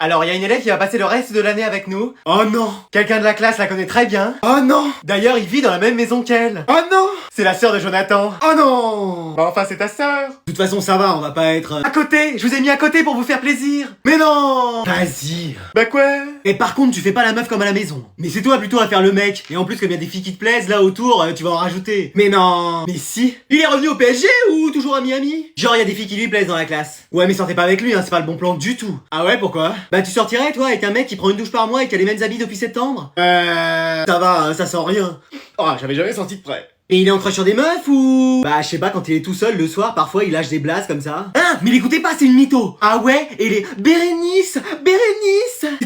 Alors, il y a une élève qui va passer le reste de l'année avec nous. Oh non! Quelqu'un de la classe la connaît très bien. Oh non! D'ailleurs, il vit dans la même maison qu'elle. Oh non! C'est la sœur de Jonathan. Oh non! Bah enfin, c'est ta sœur. De toute façon, ça va, on va pas être... À côté! Je vous ai mis à côté pour vous faire plaisir. Mais non! Vas-y. Bah quoi? Et par contre, tu fais pas la meuf comme à la maison. Mais c'est toi plutôt à faire le mec. Et en plus, comme il y a des filles qui te plaisent, là autour, tu vas en rajouter. Mais non! Mais si! Il est revenu au PSG ou toujours à Miami? Genre, il y a des filles qui lui plaisent dans la classe. Ouais, mais sortez pas avec lui, hein, c'est pas le bon plan du tout. Ah ouais, pourquoi? Bah, tu sortirais, toi, avec un mec qui prend une douche par mois et qui a les mêmes habits depuis septembre? Ça va, hein, ça sent rien. Oh, j'avais jamais senti de près. Et il est en crush sur des meufs ou... Bah je sais pas, quand il est tout seul le soir, parfois il lâche des blases comme ça. Hein? Mais l'écoutez pas, c'est une mytho. Ah ouais? Et les... Bérénice!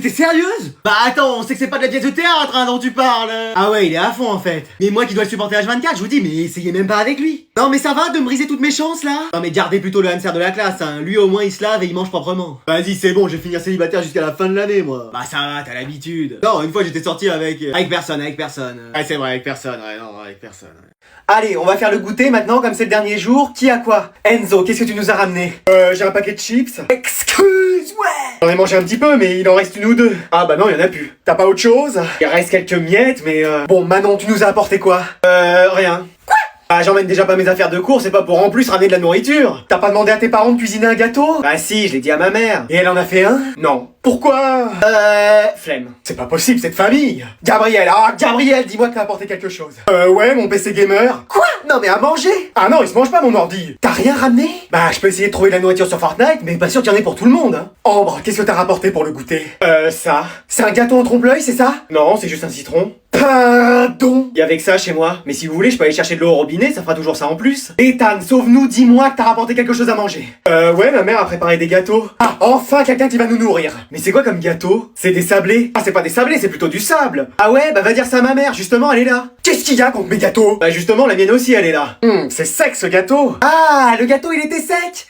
T'es sérieuse? Bah attends, on sait que c'est pas de la pièce de théâtre hein, dont tu parles. Ah ouais, il est à fond en fait. Mais moi qui dois le supporter H24, je vous dis, mais essayez même pas avec lui. Non mais ça va de me briser toutes mes chances là? Non mais gardez plutôt le hamster de la classe, hein. Lui au moins il se lave et il mange proprement. Vas-y c'est bon, je vais finir célibataire jusqu'à la fin de l'année moi. Bah ça va, t'as l'habitude. Non, une fois j'étais sorti avec... Avec personne. Ouais c'est vrai, avec personne, ouais non, avec personne. Ouais. Allez, on va faire le goûter maintenant, comme c'est le dernier jour. Qui a quoi? Enzo, qu'est-ce que tu nous as ramené? J'ai un paquet de chips. Excuse, ouais. J'en ai mangé un petit peu, mais il en reste une ou deux. Ah bah non, il y en a plus. T'as pas autre chose? Il reste quelques miettes, mais Bon, Manon, tu nous as apporté quoi? Rien. Ah, j'emmène déjà pas mes affaires de cours, c'est pas pour en plus ramener de la nourriture. T'as pas demandé à tes parents de cuisiner un gâteau? Bah si, je l'ai dit à ma mère. Et elle en a fait un? Non. Pourquoi? Flemme. C'est pas possible, cette famille. Gabriel, dis-moi que t'as apporté quelque chose. Ouais, mon PC gamer. Quoi? Non mais à manger. Ah non, il se mange pas mon ordi. T'as rien ramené? Bah, je peux essayer de trouver de la nourriture sur Fortnite, mais pas sûr qu'il y en ait pour tout le monde, hein. Ambre, qu'est-ce que t'as rapporté pour le goûter? Ça. C'est un gâteau en trompe-l'œil, c'est ça? Non, c'est juste un citron. Pardon. Il y avait que ça chez moi, mais si vous voulez, je peux aller chercher de l'eau au robinet, ça fera toujours ça en plus. Ethan, sauve-nous, dis-moi que t'as rapporté quelque chose à manger. Ouais, ma mère a préparé des gâteaux. Ah, enfin quelqu'un qui va nous nourrir. Mais c'est quoi comme gâteau? C'est des sablés. Ah, c'est pas des sablés, c'est plutôt du sable. Ah ouais, bah va dire ça à ma mère, justement, elle est là. Qu'est-ce qu'il y a contre mes gâteaux? Bah justement, la mienne aussi, elle est là. C'est sec ce gâteau. Ah, le gâteau, il était sec.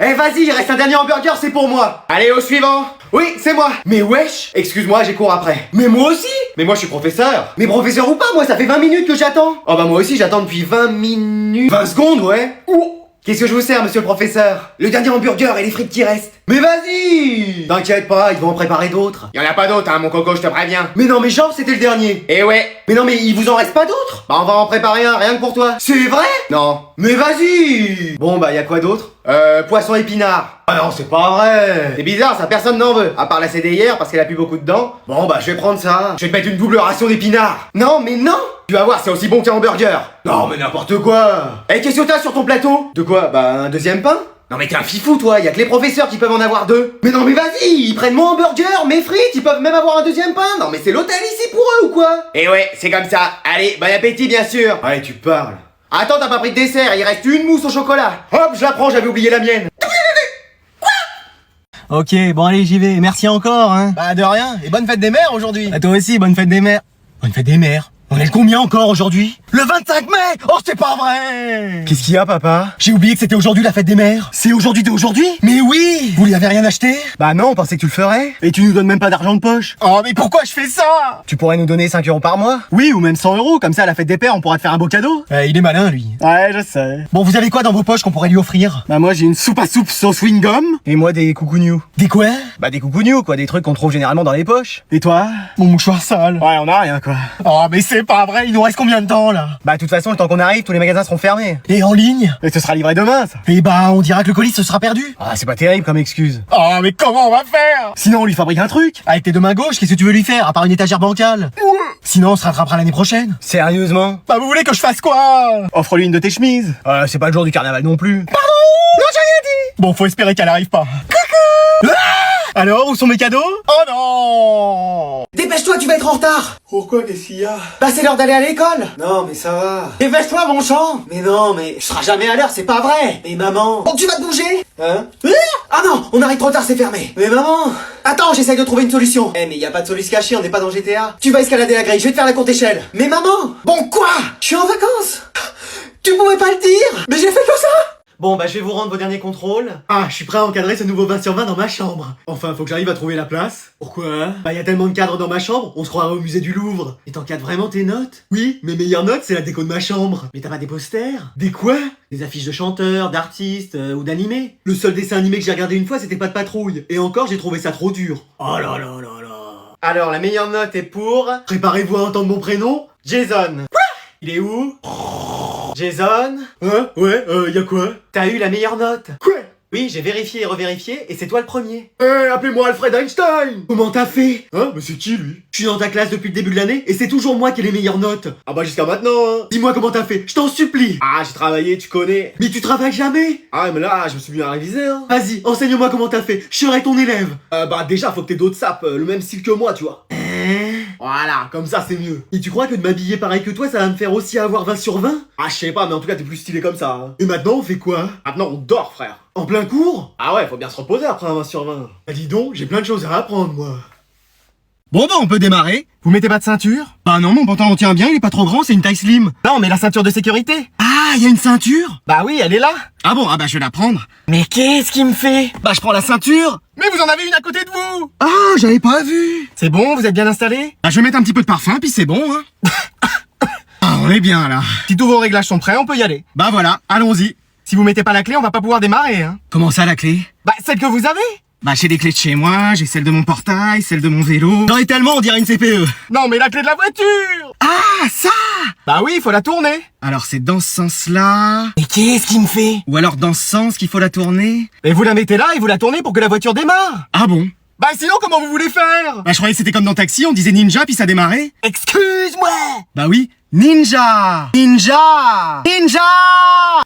Eh vas-y, il reste un dernier hamburger, c'est pour moi. Allez, au suivant. Oui, c'est moi. Mais wesh. Excuse-moi, j'ai cours après. Mais moi aussi. Mais moi je suis professeur. Mais professeur ou pas, moi ça fait 20 minutes que j'attends. Oh bah moi aussi j'attends depuis 20 minutes. 20 secondes, ouais. Ouh. Qu'est-ce que je vous sers, monsieur le professeur? Le dernier hamburger et les frites qui restent. Mais vas-y. T'inquiète pas, ils vont en préparer d'autres. Y en a pas d'autres, hein, mon coco, je te préviens. Mais non, mais genre, c'était le dernier. Eh ouais. Mais non, mais il vous en reste pas d'autres? Bah on va en préparer un, rien que pour toi. C'est vrai? Non. Mais vas-y. Bon bah y a quoi d'autre? Poisson épinard. Ah non, c'est pas vrai. C'est bizarre, ça personne n'en veut. À part la CD hier parce qu'elle a plus beaucoup de dents. Bon bah je vais prendre ça. Je vais te mettre une double ration d'épinards. Non, mais non. Tu vas voir, c'est aussi bon qu'un hamburger. Non, mais n'importe quoi. Eh, qu'est-ce que t'as sur ton plateau? De quoi? Bah un deuxième pain? Non mais t'es un fifou toi, y a que les professeurs qui peuvent en avoir deux. Mais non mais vas-y, ils prennent mon hamburger, mes frites, ils peuvent même avoir un deuxième pain. Non mais c'est l'hôtel ici pour eux ou quoi? Eh ouais, c'est comme ça. Allez, bon appétit bien sûr. Ouais, tu parles. Attends, t'as pas pris de dessert, il reste une mousse au chocolat. Hop, je la prends, j'avais oublié la mienne. Ok, bon allez, j'y vais. Merci encore, hein. Bah de rien, et bonne fête des mères aujourd'hui. À toi aussi, bonne fête des mères. Bonne fête des mères. On est le combien encore aujourd'hui? Le 25 mai! Oh, c'est pas vrai! Qu'est-ce qu'il y a, papa? J'ai oublié que c'était aujourd'hui la fête des mères. C'est aujourd'hui de aujourd'hui? Mais oui! Vous lui avez rien acheté? Bah non, on pensait que tu le ferais. Et tu nous donnes même pas d'argent de poche. Oh, mais pourquoi je fais ça? Tu pourrais nous donner 5 € par mois? Oui, ou même 100 €, comme ça à la fête des pères, on pourra te faire un beau cadeau. Il est malin, lui. Ouais, je sais. Bon, vous avez quoi dans vos poches qu'on pourrait lui offrir? Bah moi j'ai une soupe à soupe sauce wingum. Et moi des coucougnews. Des quoi? Bah des coucougnews quoi, des trucs qu'on trouve généralement dans les poches. Et toi? Mon mouchoir sale. Ouais, on a rien quoi. Oh, mais c'est pas vrai, il nous reste combien de temps, là? Bah de toute façon, le temps qu'on arrive, tous les magasins seront fermés. Et en ligne? Et ce sera livré demain, ça. Et bah, on dira que le colis se sera perdu. Ah, c'est pas terrible comme excuse. Oh, mais comment on va faire? Sinon, on lui fabrique un truc. Avec tes deux mains gauches, qu'est-ce que tu veux lui faire, à part une étagère bancale? Sinon, on se rattrapera l'année prochaine. Sérieusement? Bah, vous voulez que je fasse quoi? Offre-lui une de tes chemises. C'est pas le jour du carnaval non plus. Pardon? Non, j'ai rien dit. Bon, faut espérer qu'elle arrive pas. Coucou. Alors, où sont mes cadeaux? Oh non! Dépêche-toi, tu vas être en retard. Pourquoi, qu'est-ce qu'il y a? Bah c'est l'heure d'aller à l'école. Non, mais ça va. Dépêche-toi, mon sang. Mais non, mais je serai jamais à l'heure, c'est pas vrai. Mais maman. Bon, tu vas te bouger? Hein? Ah non, on arrive trop tard, c'est fermé. Mais maman. Attends, j'essaye de trouver une solution. Mais y a pas de solution cachée, on n'est pas dans GTA. Tu vas escalader la grille, je vais te faire la courte échelle. Mais maman. Bon quoi? Je suis en vacances. Tu pouvais pas le dire? Mais j'ai fait que ça. Bon, bah je vais vous rendre vos derniers contrôles. Ah, je suis prêt à encadrer ce nouveau 20 sur 20 dans ma chambre. Enfin, faut que j'arrive à trouver la place. Pourquoi? Bah y a tellement de cadres dans ma chambre, on se croirait au musée du Louvre. Et t'encadres vraiment tes notes? Oui, mes meilleures notes, c'est la déco de ma chambre. Mais t'as pas des posters? Des quoi? Des affiches de chanteurs, d'artistes ou d'animés. Le seul dessin animé que j'ai regardé une fois, c'était Pas de patrouille. Et encore, j'ai trouvé ça trop dur. Oh là là là là. Alors, la meilleure note est pour... Préparez-vous à entendre mon prénom, Jason. Quoi? Il est où? Jason? Hein? Ouais, y'a quoi? T'as eu la meilleure note. Quoi? Oui, j'ai vérifié et revérifié, et c'est toi le premier. Appelez-moi Alfred Einstein. Comment t'as fait? Hein? Mais c'est qui, lui? Je suis dans ta classe depuis le début de l'année, et c'est toujours moi qui ai les meilleures notes. Ah bah jusqu'à maintenant, hein. Dis-moi comment t'as fait, je t'en supplie. Ah, j'ai travaillé, tu connais. Mais tu travailles jamais. Ah, mais là, je me suis mis à réviser, hein. Vas-y, enseigne-moi comment t'as fait, je serai ton élève. Bah déjà, faut que t'aies d'autres sapes, le même style que moi, tu vois. Voilà, comme ça c'est mieux. Et tu crois que de m'habiller pareil que toi, ça va me faire aussi avoir 20 sur 20? Ah, je sais pas, mais en tout cas, t'es plus stylé comme ça, hein. Et maintenant, on fait quoi? Maintenant, on dort, frère. En plein cours? Ah ouais, faut bien se reposer après un 20 sur 20. Bah dis donc, j'ai plein de choses à apprendre, moi. Bon bah on peut démarrer. Vous mettez pas de ceinture? Bah non, mon pantalon tient bien, il est pas trop grand, c'est une taille slim. Non, mais la ceinture de sécurité. Ah, y a une ceinture? Bah oui, elle est là. Ah bon, ah bah je vais la prendre. Mais qu'est-ce qu'il me fait? Bah je prends la ceinture. Mais vous en avez une à côté de vous. Ah, j'avais pas vu. C'est bon, vous êtes bien installé? Bah je vais mettre un petit peu de parfum, puis c'est bon, hein. Ah, on est bien là. Si tous vos réglages sont prêts, on peut y aller. Bah voilà, allons-y. Si vous mettez pas la clé, on va pas pouvoir démarrer, hein. Comment ça, la clé? Bah, celle que vous avez. Bah j'ai des clés de chez moi, j'ai celle de mon portail, celle de mon vélo. J'en ai tellement, on dirait une CPE. Non, mais la clé de la voiture. Ah, ça! Bah oui, faut la tourner. Alors c'est dans ce sens-là. Mais qu'est-ce qu'il me fait? Ou alors dans ce sens qu'il faut la tourner. Et vous la mettez là et vous la tournez pour que la voiture démarre. Ah bon? Bah sinon, comment vous voulez faire? Bah je croyais que c'était comme dans Taxi, on disait ninja puis ça démarrait. Excuse-moi. Bah oui, ninja! Ninja! Ninja!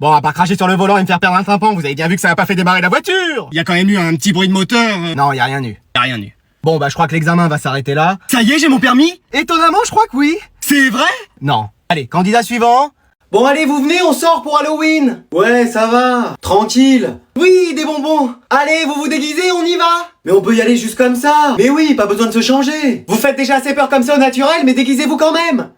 Bon, à part cracher sur le volant et me faire perdre un tympan, vous avez bien vu que ça n'a pas fait démarrer la voiture. Y a quand même eu un petit bruit de moteur. Non, y a rien eu. Y a rien eu. Bon, bah je crois que l'examen va s'arrêter là. Ça y est, j'ai mon permis? Étonnamment, je crois que oui. C'est vrai? Non. Allez, candidat suivant. Bon, allez, vous venez, on sort pour Halloween. Ouais, ça va. Tranquille. Oui, des bonbons. Allez, vous vous déguisez, on y va. Mais on peut y aller juste comme ça. Mais oui, pas besoin de se changer. Vous faites déjà assez peur comme ça au naturel, mais déguisez-vous quand même.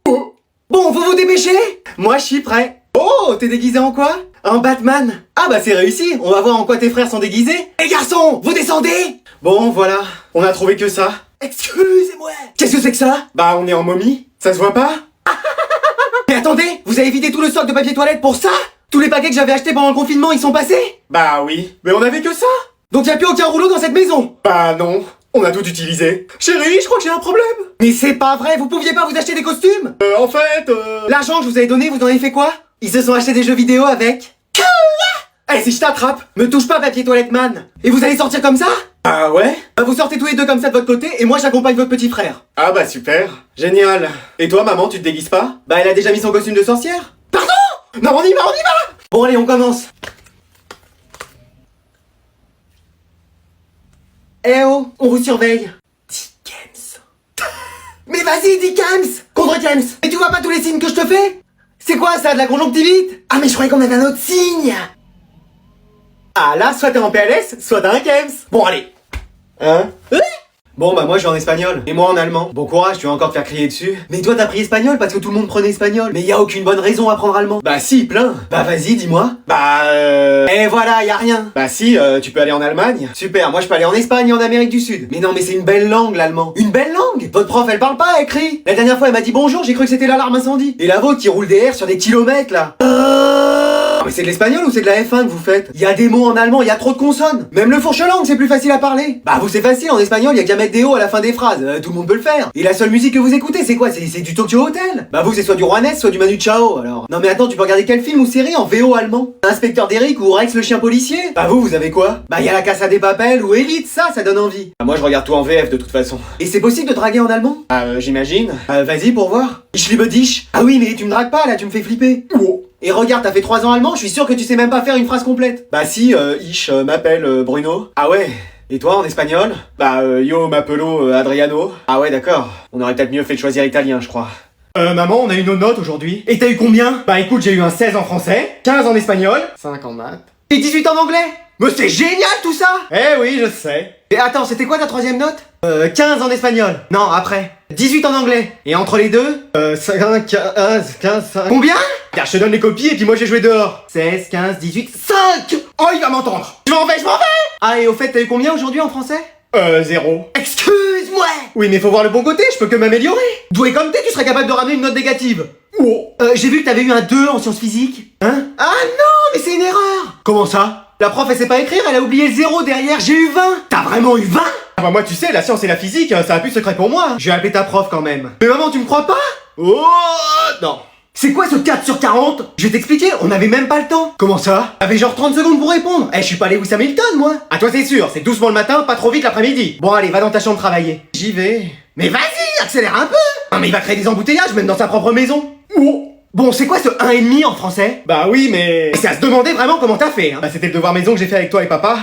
Bon, faut vous dépêcher. Moi, je suis prêt. Oh, t'es déguisé en quoi? En Batman. Ah bah c'est réussi, on va voir en quoi tes frères sont déguisés. Les garçons, vous descendez. Bon, voilà, on a trouvé que ça. Excusez-moi. Qu'est-ce que c'est que ça? Bah on est en momie, ça se voit pas? Mais attendez, vous avez vidé tout le stock de papier toilette pour ça? Tous les paquets que j'avais achetés pendant le confinement, ils sont passés? Bah oui, mais on avait que ça. Donc y a plus aucun rouleau dans cette maison? Bah non, on a tout utilisé. Chérie, je crois que j'ai un problème. Mais c'est pas vrai, vous pouviez pas vous acheter des costumes? En fait, l'argent que je vous avais donné, vous en avez fait quoi? Ils se sont achetés des jeux vidéo avec. Eh, si je t'attrape, me touche pas, papier toilette man. Et vous allez sortir comme ça? Ah ouais? Bah vous sortez tous les deux comme ça de votre côté et moi j'accompagne votre petit frère. Ah bah super, génial. Et toi maman, tu te déguises pas? Bah elle a déjà mis son costume de sorcière. Pardon? Non, on y va, on y va. Bon allez, on commence. Eh oh, on vous surveille. Dickens. Mais vas-y, Dickens. Contre James. Et tu vois pas tous les signes que je te fais? C'est quoi ça, de la conjonctivite? Ah mais je croyais qu'on avait un autre signe. Ah là, soit t'es en PLS, soit t'as un KEMS. Bon allez. Hein? Bon bah moi je suis en espagnol, et moi en allemand. Bon courage, tu vas encore te faire crier dessus. Mais toi t'as pris espagnol parce que tout le monde prenait espagnol. Mais y a aucune bonne raison à prendre allemand. Bah si, plein. Bah vas-y, dis-moi. Et voilà, y a rien. Bah si, tu peux aller en Allemagne. Super, moi je peux aller en Espagne et en Amérique du Sud. Mais non mais c'est une belle langue l'allemand. Une belle langue? Votre prof elle parle pas, elle crie. La dernière fois elle m'a dit bonjour, j'ai cru que c'était l'alarme incendie. Et la vôtre qui roule des airs sur des kilomètres là. Mais c'est de l'espagnol ou c'est de la F1 que vous faites? Il y a des mots en allemand, il y a trop de consonnes. Même le fourche-langue, c'est plus facile à parler. Bah vous c'est facile, en espagnol, il y a qu'à mettre des O à la fin des phrases. Tout le monde peut le faire. Et la seule musique que vous écoutez, c'est quoi? C'est du Tokyo Hotel. Bah vous c'est soit du Juanes, soit du Manu Chao, alors. Non mais attends, tu peux regarder quel film ou série en VO allemand? Inspecteur d'Eric ou Rex le chien policier? Bah vous avez quoi? Bah il y a la Casa des Papel ou Elite, ça donne envie. Bah moi je regarde tout en VF de toute façon. Et c'est possible de draguer en allemand? J'imagine. Vas-y pour voir. Ich liebe dich. Ah oui mais tu me dragues pas là, tu me fais flipper. Oh. Et regarde, t'as fait 3 ans allemand, je suis sûr que tu sais même pas faire une phrase complète. Bah si, ich m'appelle Bruno. Ah ouais. Et toi en espagnol? Bah yo m'appelo Adriano. Ah ouais d'accord. On aurait peut-être mieux fait de choisir italien je crois. Maman, on a eu nos notes aujourd'hui. Et t'as eu combien? Bah écoute, j'ai eu un 16 en français, 15 en espagnol, 5 en maths. Et 18 en anglais. Mais c'est génial tout ça. Eh oui, je sais. Et attends, c'était quoi ta 3ème note? 15 en espagnol. Non, après. 18 en anglais. Et entre les deux 5, 15, 5... Combien? Regarde, je te donne les copies et puis moi j'ai joué dehors. 16, 15, 18, 5. Oh, il va m'entendre. Je m'en vais. Ah, et au fait, t'as eu combien aujourd'hui en français? 0. Excuse-moi. Oui, mais faut voir le bon côté, je peux que m'améliorer. Doué comme t'es, tu serais capable de ramener une note négative. Oh. J'ai vu que t'avais eu un 2 en sciences physiques. Hein? Ah non, mais c'est une erreur. Comment ça? La prof, elle sait pas écrire, elle a oublié le 0 derrière, j'ai eu 20. T'as vraiment eu 20? Ah bah moi, tu sais, la science et la physique, ça a plus secret pour moi. Je vais appeler ta prof quand même. Mais maman, tu me crois pas? Oh non. C'est quoi ce 4 sur 40? Je vais t'expliquer, on avait même pas le temps. Comment ça? T'avais genre 30 secondes pour répondre. Je suis pas Lewis Hamilton, moi. Ah, toi, c'est sûr, c'est doucement le matin, pas trop vite l'après-midi. Bon, allez, va dans ta chambre travailler. J'y vais. Mais vas-y, accélère un peu. Non, mais il va créer des embouteillages, même dans sa propre maison. Oh. Bon, c'est quoi ce 1,5 en français? Bah oui, mais... C'est à se demander vraiment comment t'as fait, hein. Bah c'était le devoir maison que j'ai fait avec toi et papa.